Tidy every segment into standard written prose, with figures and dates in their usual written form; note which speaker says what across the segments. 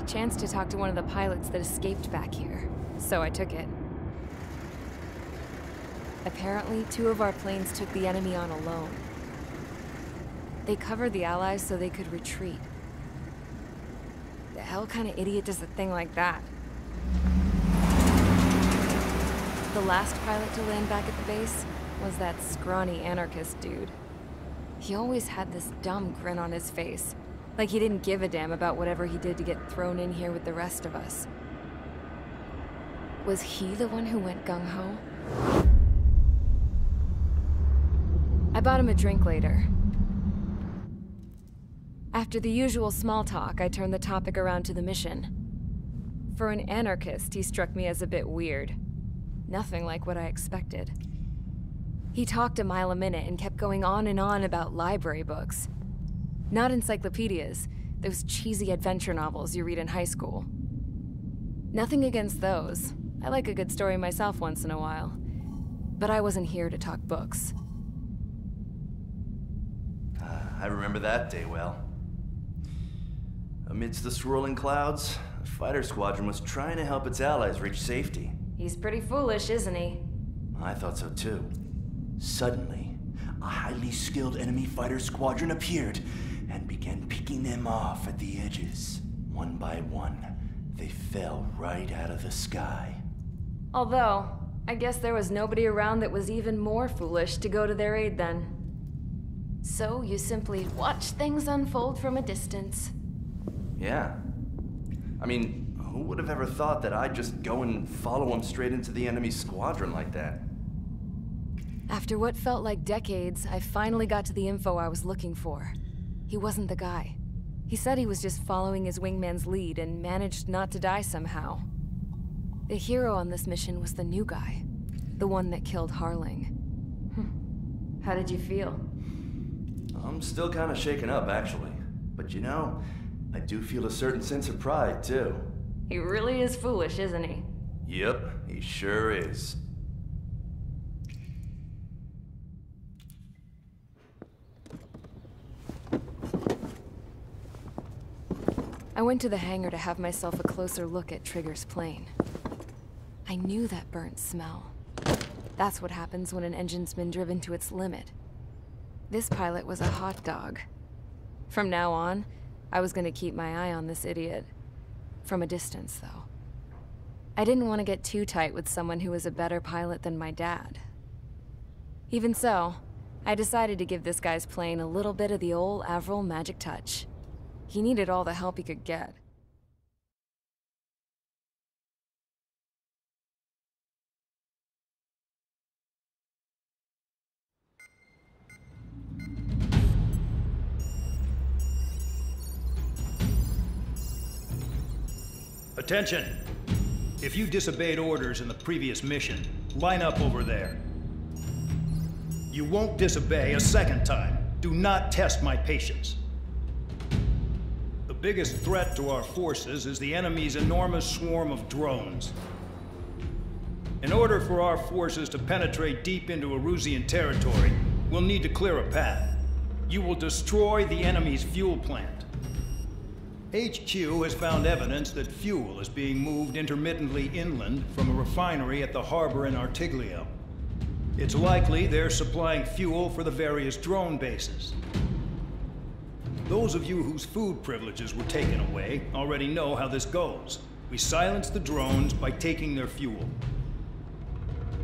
Speaker 1: chance to talk to one of the pilots that escaped back here, so I took it. Apparently, 2 of our planes took the enemy on alone. They covered the Allies so they could retreat. The hell kind of idiot does a thing like that? The last pilot to land back at the base was that scrawny anarchist dude. He always had this dumb grin on his face, like he didn't give a damn about whatever he did to get thrown in here with the rest of us. Was he the one who went gung-ho? I bought him a drink later. After the usual small talk, I turned the topic around to the mission. For an anarchist, he struck me as a bit weird. Nothing like what I expected. He talked a mile a minute and kept going on and on about library books. Not encyclopedias, those cheesy adventure novels you read in high school. Nothing against those. I like a good story myself once in a while. But I wasn't here to talk books.
Speaker 2: I remember that day well. Amidst the swirling clouds, the fighter squadron was trying to help its allies reach safety.
Speaker 1: He's pretty foolish, isn't he?
Speaker 2: I thought so too. Suddenly, a highly skilled enemy fighter squadron appeared and began picking them off at the edges. One by one, they fell right out of the sky.
Speaker 1: Although, I guess there was nobody around that was even more foolish to go to their aid then. So you simply watch things unfold from a distance.
Speaker 2: Yeah. I mean, who would have ever thought that I'd just go and follow him straight into the enemy squadron like that?
Speaker 1: After what felt like decades, I finally got to the info I was looking for. He wasn't the guy. He said he was just following his wingman's lead and managed not to die somehow. The hero on this mission was the new guy. The one that killed Harling. How did you feel?
Speaker 2: I'm still kind of shaken up, actually. But you know, I do feel a certain sense of pride, too.
Speaker 1: He really is foolish, isn't he?
Speaker 2: Yep, he sure is.
Speaker 1: I went to the hangar to have myself a closer look at Trigger's plane. I knew that burnt smell. That's what happens when an engine's been driven to its limit. This pilot was a hot dog. From now on, I was gonna keep my eye on this idiot. From a distance, though. I didn't want to get too tight with someone who was a better pilot than my dad. Even so, I decided to give this guy's plane a little bit of the old Avril magic touch. He needed all the help he could get.
Speaker 3: Attention! If you disobeyed orders in the previous mission, line up over there. You won't disobey a second time. Do not test my patience. The biggest threat to our forces is the enemy's enormous swarm of drones. In order for our forces to penetrate deep into Erusian territory, we'll need to clear a path. You will destroy the enemy's fuel plant. HQ has found evidence that fuel is being moved intermittently inland from a refinery at the harbor in Artiglio. It's likely they're supplying fuel for the various drone bases. Those of you whose food privileges were taken away already know how this goes. We silence the drones by taking their fuel.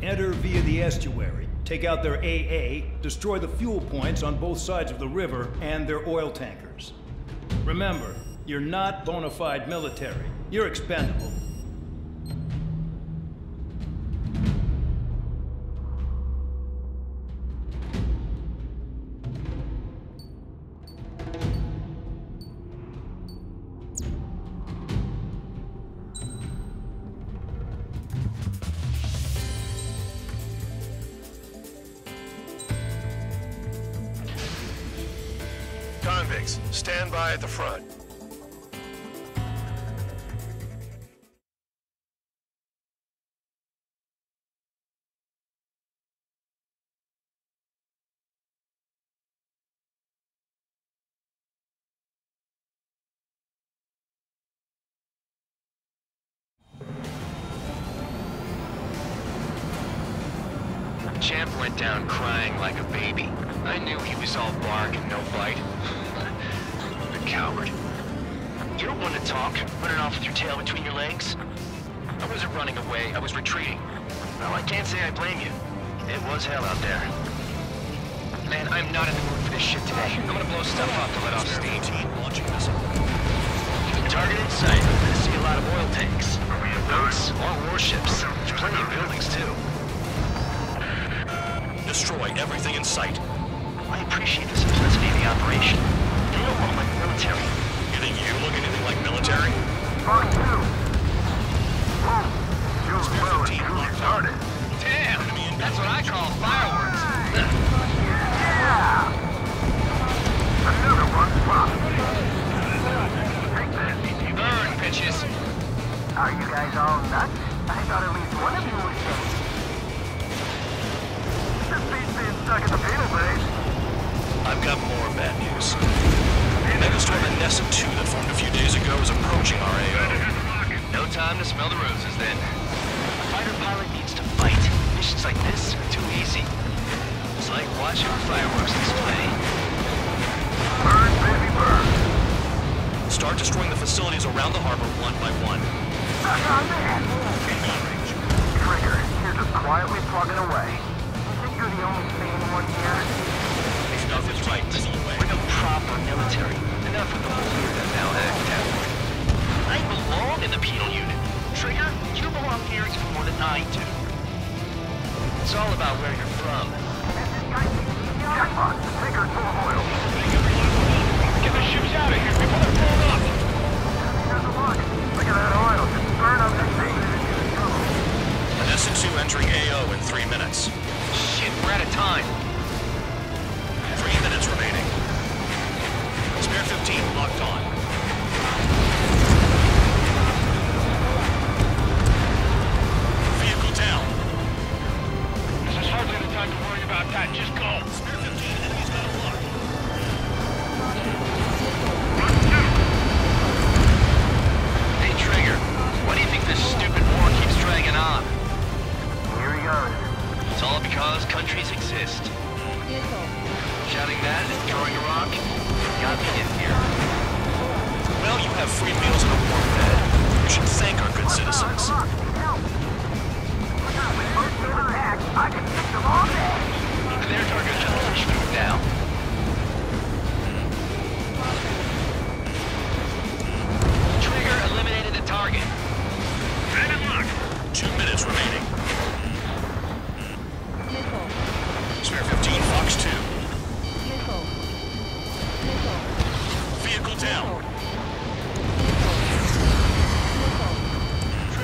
Speaker 3: Enter via the estuary, take out their AA, destroy the fuel points on both sides of the river and their oil tankers. Remember, you're not bona fide military. You're expendable.
Speaker 4: Convicts, stand by at the front.
Speaker 5: Champ went down crying like a baby. I knew he was all bark and no bite. The coward. You don't want to talk, running off with your tail between your legs? I wasn't running away, I was retreating. Well, I can't say I blame you. It was hell out there. Man, I'm not in the mood for this shit today. I'm gonna blow stuff up to let off steam.
Speaker 4: Launching missile.
Speaker 5: Target in sight. I see a lot of oil tanks. Boats, more warships. There's plenty of buildings, too.
Speaker 4: Destroy everything in sight.
Speaker 5: I appreciate the simplicity of the operation. They don't look like military.
Speaker 4: You think you look anything like military?
Speaker 6: Mark 2.
Speaker 4: Spear 15 locked on.
Speaker 5: Damn! That's what I call fireworks.
Speaker 6: Another one popped.
Speaker 5: Burn, bitches.
Speaker 6: Are you guys all nuts? I thought at least one of you was safe. This beats being stuck in the penal base.
Speaker 4: I've got more bad news. Megastorm and Nessa 2 that formed a few days ago is approaching our AO.
Speaker 5: No time to smell the roses, then. A fighter pilot needs to fight. Missions like this are too easy. It's like watching a fireworks display.
Speaker 6: Burn, baby, burn.
Speaker 4: Start destroying the facilities around the harbor one by one.
Speaker 6: Trigger, you're just quietly plugging away. You think you're the only sane one here?
Speaker 4: Stuff is right.
Speaker 5: We're no proper military. Enough with the whole weird and now act tabloid. I belong in the penal unit. Trigger, you belong here even more than I do. It's all about where you're from.
Speaker 6: Jackpot, Trigger's full of oil.
Speaker 5: Get the ships out of here before they're blown up!
Speaker 6: Here's a look. Look at that oil. Just burn up the thing.
Speaker 4: Nessa 2 entering AO in 3 minutes.
Speaker 5: Shit, we're out of time.
Speaker 4: 3 minutes remaining. Spear 15 locked on. Vehicle down.
Speaker 5: This is hardly the time to worry about that. Just go.
Speaker 4: Spear 15, enemies got a lock.
Speaker 5: Hey, Trigger. Why do you think this stupid war keeps dragging on?
Speaker 6: Here he goes.
Speaker 5: It's all because countries exist. Shouting that and throwing a rock got me in here.
Speaker 4: Well, you have free meals and a warm bed. You should thank our good citizens.
Speaker 6: I can fix them all day.
Speaker 5: Their target is food now. Trigger eliminated the target.
Speaker 4: Red and lock. 2 minutes remaining. Spear 15, Fox 2. Vehicle down.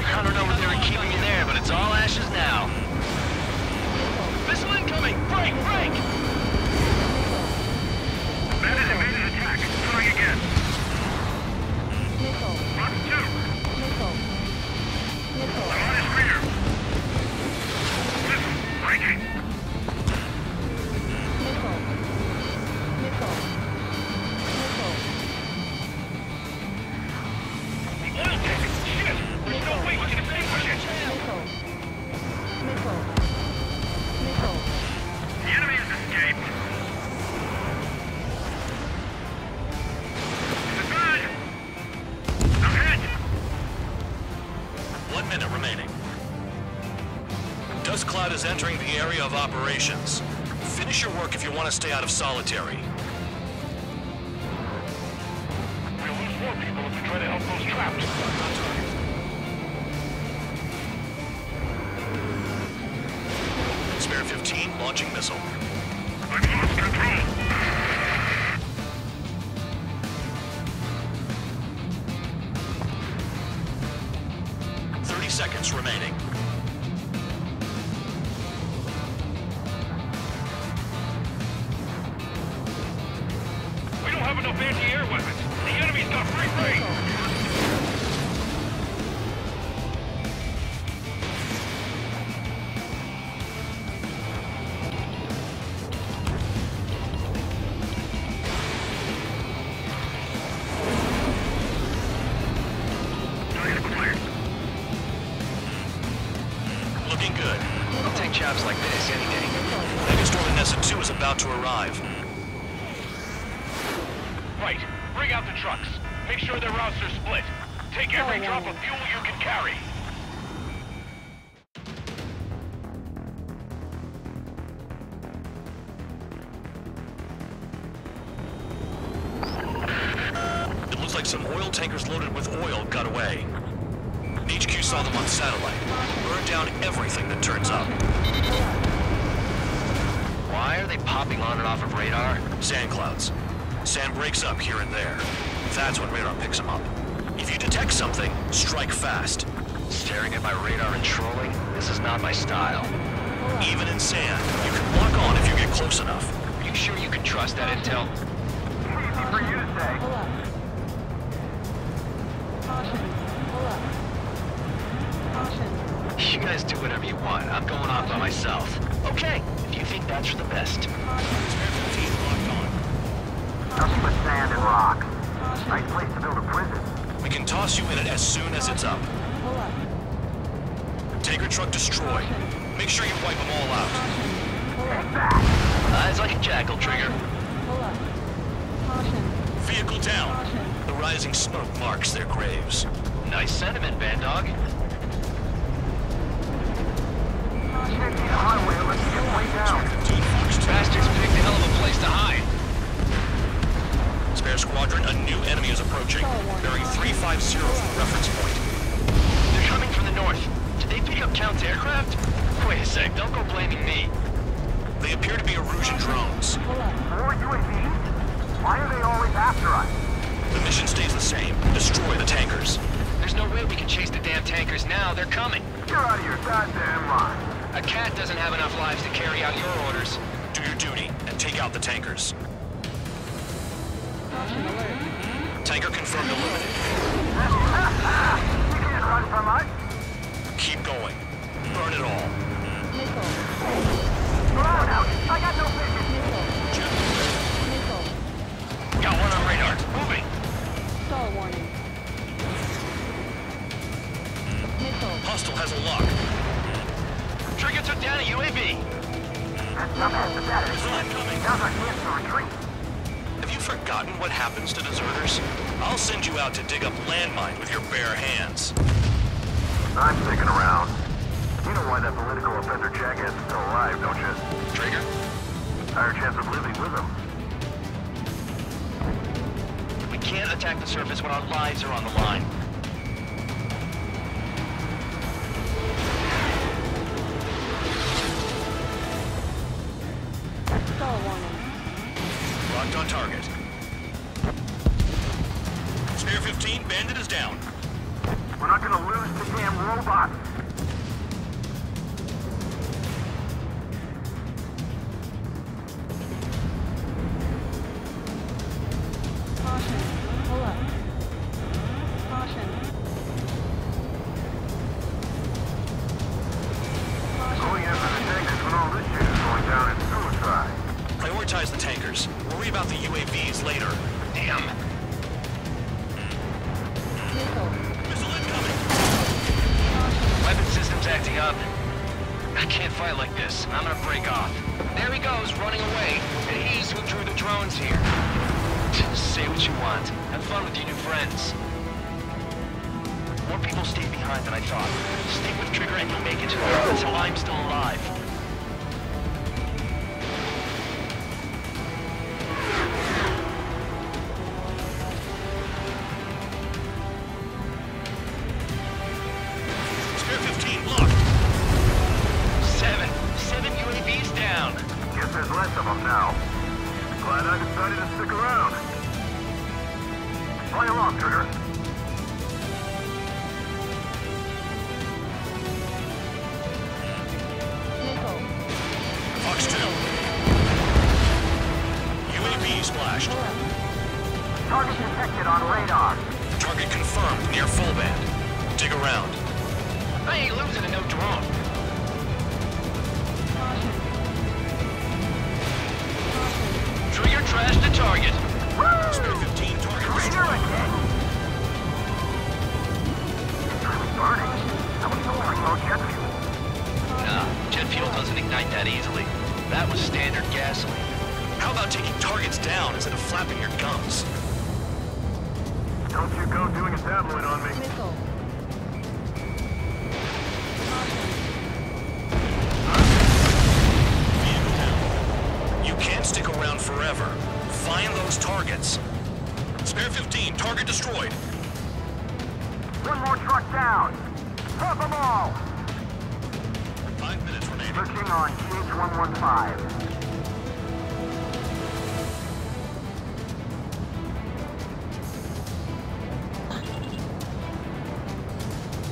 Speaker 5: I don't know what they were keeping me there, but it's all ashes now. Missile incoming! Break! Break!
Speaker 4: Bandit evaded attack. Trying again. Fox 2. I'm on his rear. Missile. Breaking. The oil tank. Shit! There's no way we can extinguish it. The enemy has escaped. Good. Ahead. 1 minute remaining. Dust cloud is entering the area of operations. Finish your work if you want to stay out of solitary. We'll lose more people if we try to help those trapped. Spare 15, launching missile. I've lost control. 30 seconds remaining. We don't have enough anti-air weapons. The enemy's got free reign.
Speaker 5: Looking good. I'll take jobs like this any day.
Speaker 4: arrive.
Speaker 5: Right. Bring out the trucks. Make sure their routes are split. Take every drop of fuel you can carry.
Speaker 4: It looks like some oil tankers loaded with oil got away. HQ saw them on satellite. Burned down everything that turns up.
Speaker 5: Why are they popping on and off of radar?
Speaker 4: Sand clouds. Sand breaks up here and there. That's when radar picks them up. If you detect something, strike fast.
Speaker 5: Staring at my radar and trolling? This is not my style.
Speaker 4: Even in sand, you can lock on if you get close enough.
Speaker 5: Are you sure you can trust that intel?
Speaker 6: Easy for you to say.
Speaker 7: Pull up. Caution. Pull up. Caution.
Speaker 5: You guys do whatever you want. I'm going off by myself. Okay, if you think that's for the best.
Speaker 6: Nothing but sand and rock. Nice place to build a prison.
Speaker 4: We can toss you in it as soon as it's up.
Speaker 7: Pull up.
Speaker 4: Tanker truck destroyed. Make sure you wipe them all out.
Speaker 6: Take that.
Speaker 5: Eyes like a jackal, Trigger.
Speaker 7: Pull up. Caution.
Speaker 4: Vehicle down. The rising smoke marks their graves.
Speaker 5: Nice sentiment, Band Dog.
Speaker 6: Can't see the highway unless you get way down.
Speaker 5: Bastards picked a hell of a place to hide.
Speaker 4: Spare squadron, a new enemy is approaching. Bearing 350 from the reference point.
Speaker 5: They're coming from the north. Did they pick up Count's aircraft? Wait a sec, don't go blaming me.
Speaker 4: They appear to be Erusian drones.
Speaker 6: More UAVs? Why are they always after us?
Speaker 4: The mission stays the same. Destroy the tankers.
Speaker 5: There's no way we can chase the damn tankers now. They're coming.
Speaker 6: You're out of your goddamn mind.
Speaker 5: A cat doesn't have enough lives to carry out your orders.
Speaker 4: Do your duty and take out the tankers.
Speaker 7: Caution alert.
Speaker 4: Tanker confirmed eliminated.
Speaker 6: You can't run from us.
Speaker 4: Keep going. Burn it all.
Speaker 7: Missile.
Speaker 6: Run out. I got no vision.
Speaker 7: Missile. Missile.
Speaker 5: Got one on radar. Moving.
Speaker 7: Stall warning. Missile.
Speaker 4: Hostile has a lock.
Speaker 5: Trigger took down a UAV.
Speaker 6: That stuff has the battery. Sounds like he has to retreat.
Speaker 4: Have you forgotten what happens to deserters? I'll send you out to dig up landmine with your bare hands.
Speaker 6: I'm sticking around. You know why that political offender jackass is still alive, don't you?
Speaker 5: Trigger?
Speaker 6: Higher chance of living with him.
Speaker 5: We can't attack the surface when our lives are on the line.
Speaker 7: Stall warning.
Speaker 4: Locked on target. Spare 15, Bandit is down.
Speaker 6: We're not gonna lose the damn robot.
Speaker 7: Caution. Pull up. Caution.
Speaker 6: Going after the tankers when all this shit is going down is suicide.
Speaker 4: Prioritize the tankers. Worry about the UAVs later.
Speaker 5: Damn.
Speaker 7: Missile.
Speaker 4: Missile incoming!
Speaker 5: Weapon system's acting up. I can't fight like this. I'm gonna break off. There he goes, running away. And he's who drew the drones here. Say what you want. Have fun with your new friends. More people stayed behind than I thought. Stick with Trigger and you'll make it to the end until I'm still alive.
Speaker 4: Spare 15, locked.
Speaker 5: Seven UAVs down.
Speaker 6: Guess there's less of them now. Glad I decided to stick around. Play along, Trigger.
Speaker 7: Missile.
Speaker 4: Fox 2. UAV splashed.
Speaker 7: Pull up.
Speaker 6: Target detected on radar.
Speaker 4: Target confirmed near full band. Dig around.
Speaker 5: I ain't losing to no drone.
Speaker 7: Caution. Caution.
Speaker 5: Trigger trashed the target.
Speaker 4: Spare 15, target
Speaker 6: Trigger
Speaker 4: destroyed.
Speaker 6: again. It's really burning. How much more remote jet fuel?
Speaker 5: Nah, jet fuel doesn't ignite that easily. That was standard gasoline.
Speaker 4: How How about taking targets down instead of flapping your gums?
Speaker 6: Don't you go doing a tabloid on me.
Speaker 7: Missile. Caution.
Speaker 4: Vehicle down. You can't stick around forever. Find those targets. Spare 15, target destroyed.
Speaker 6: One more truck down. Drop them all.
Speaker 4: 5 minutes remaining.
Speaker 6: Searching on GH115.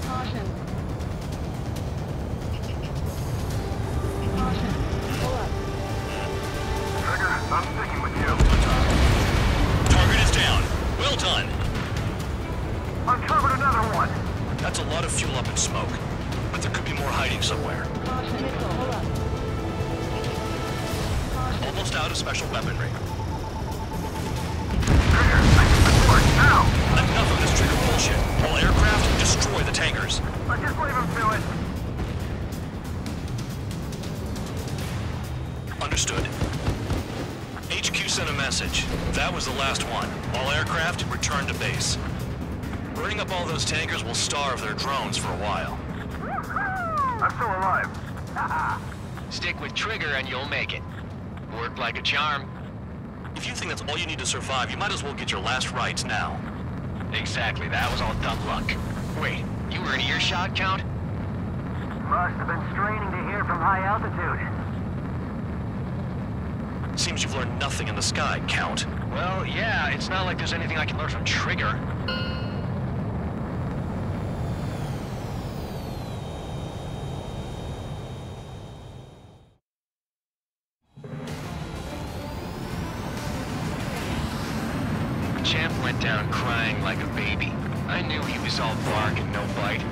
Speaker 7: Caution. Caution. Pull up.
Speaker 6: Trigger, I'm sticking with you.
Speaker 4: Target is down. Well done.
Speaker 6: Uncovered another one.
Speaker 4: That's a lot of fuel up in smoke. But there could be more hiding somewhere.
Speaker 7: Caution. Missile. Pull up. Caution.
Speaker 4: Almost out of special weaponry.
Speaker 6: Trigger, I need support, now.
Speaker 4: Enough of this trigger bullshit. All aircraft, destroy the tankers.
Speaker 6: Let's just leave him to it.
Speaker 4: Understood. HQ sent a message. That was the last one. All aircraft, return to base. Burning up all those tankers will starve their drones for a while.
Speaker 6: I'm still alive.
Speaker 5: Stick with Trigger and you'll make it. Worked like a charm.
Speaker 4: If you think that's all you need to survive, you might as well get your last rites now.
Speaker 5: Exactly, that was all dumb luck. Wait, you were in earshot, Count?
Speaker 6: Must have been straining to hear from high altitude.
Speaker 4: Seems you've learned nothing in the sky, Count.
Speaker 5: Well, yeah, it's not like there's anything I can learn from Trigger. Champ went down crying like a baby. I knew he was all bark and no bite.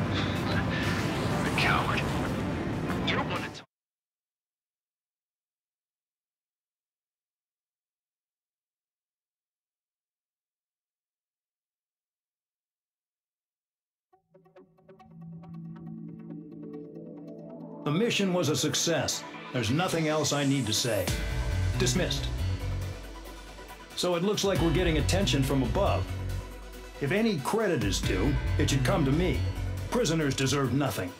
Speaker 5: The coward. You're one to...
Speaker 3: The mission was a success. There's nothing else I need to say. Dismissed. So it looks like we're getting attention from above. If any credit is due, it should come to me. Prisoners deserve nothing.